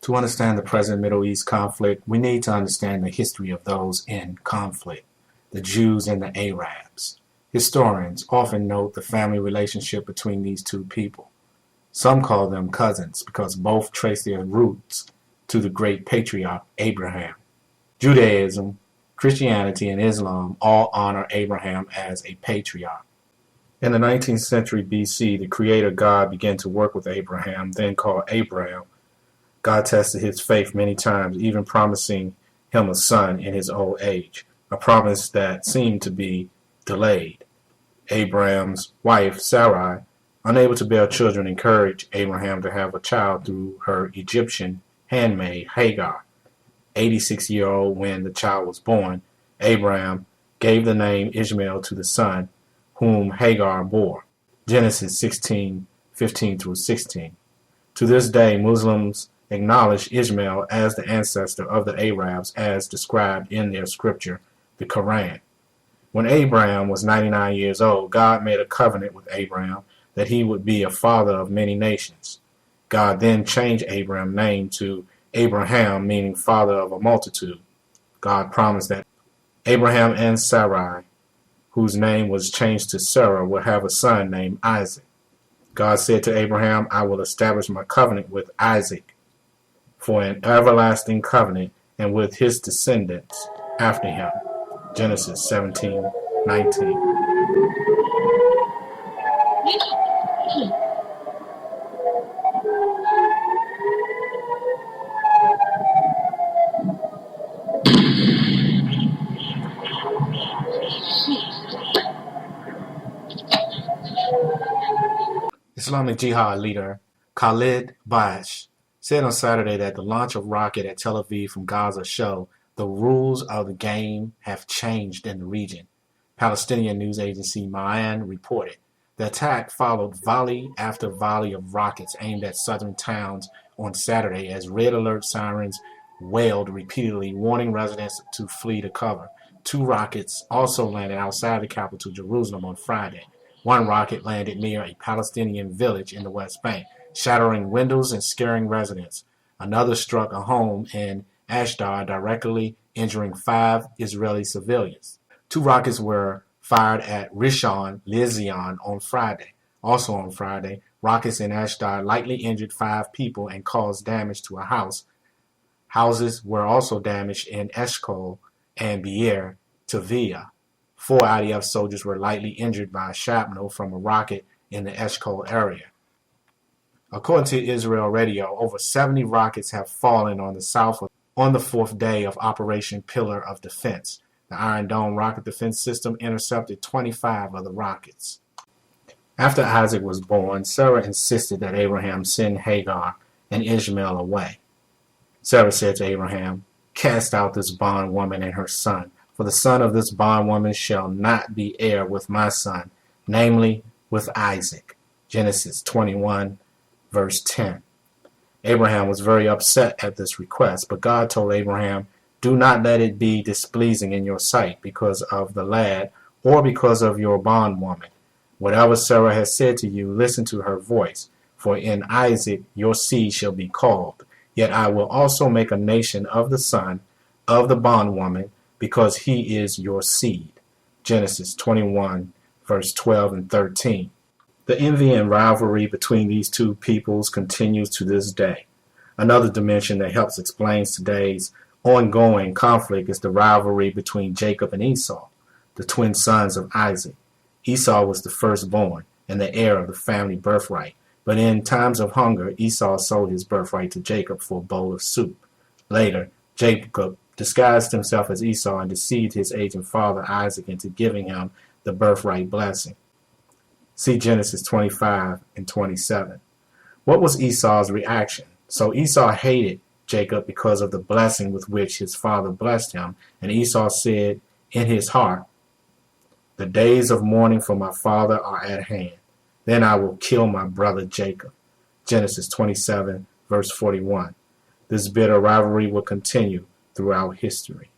To understand the present Middle East conflict, we need to understand the history of those in conflict, the Jews and the Arabs. Historians often note the family relationship between these two people. Some call them cousins because both trace their roots to the great patriarch Abraham. Judaism, Christianity, and Islam all honor Abraham as a patriarch. In the 19th century BC, the Creator God began to work with Abraham, then called Abraham. God tested his faith many times, even promising him a son in his old age, a promise that seemed to be delayed. Abraham's wife, Sarai, unable to bear children, encouraged Abraham to have a child through her Egyptian handmaid, Hagar. 86-year-old when the child was born, Abraham gave the name Ishmael to the son whom Hagar bore. Genesis 16:15-16. To this day, Muslims acknowledge Ishmael as the ancestor of the Arabs as described in their scripture, the Quran. When Abraham was 99 years old, God made a covenant with Abraham that he would be a father of many nations. God then changed Abraham's name to Abraham, meaning father of a multitude. God promised that Abraham and Sarai, whose name was changed to Sarah, would have a son named Isaac. God said to Abraham, I will establish my covenant with Isaac for an everlasting covenant, and with his descendants after him. Genesis 17:19. Islamic Jihad leader Khalid Bash said on Saturday that the launch of rocket at Tel Aviv from Gaza show the rules of the game have changed in the region. Palestinian news agency Ma'an reported the attack followed volley after volley of rockets aimed at southern towns on Saturday as red alert sirens wailed repeatedly, warning residents to flee to cover. 2 rockets also landed outside the capital, Jerusalem, on Friday. One rocket landed near a Palestinian village in the West Bank, shattering windows and scaring residents. Another struck a home in Ashdod, directly injuring 5 Israeli civilians. 2 rockets were fired at Rishon LeZion on Friday. Also on Friday, rockets in Ashdod lightly injured 5 people and caused damage to a house. Houses were also damaged in Eshkol and Be'er Tavia. 4 IDF soldiers were lightly injured by shrapnel from a rocket in the Eshkol area. According to Israel Radio, over 70 rockets have fallen on the south on the 4th day of Operation Pillar of Defense. The Iron Dome rocket defense system intercepted 25 of the rockets. After Isaac was born, Sarah insisted that Abraham send Hagar and Ishmael away. Sarah said to Abraham, cast out this bondwoman and her son, for the son of this bondwoman shall not be heir with my son, namely with Isaac. Genesis 21, verse 10. Abraham was very upset at this request, but God told Abraham, do not let it be displeasing in your sight because of the lad or because of your bondwoman. Whatever Sarah has said to you, listen to her voice, for in Isaac your seed shall be called. Yet I will also make a nation of the son of the bondwoman, because he is your seed. Genesis 21, verse 12 and 13. The envy and rivalry between these two peoples continues to this day. Another dimension that helps explain today's ongoing conflict is the rivalry between Jacob and Esau, the twin sons of Isaac. Esau was the firstborn and the heir of the family birthright, but in times of hunger, Esau sold his birthright to Jacob for a bowl of soup. Later, Jacob disguised himself as Esau and deceived his aging father Isaac into giving him the birthright blessing. See Genesis 25 and 27. What was Esau's reaction? So Esau hated Jacob because of the blessing with which his father blessed him, and Esau said in his heart, The days of mourning for my father are at hand. Then I will kill my brother Jacob. Genesis 27, verse 41. This bitter rivalry will continue throughout history.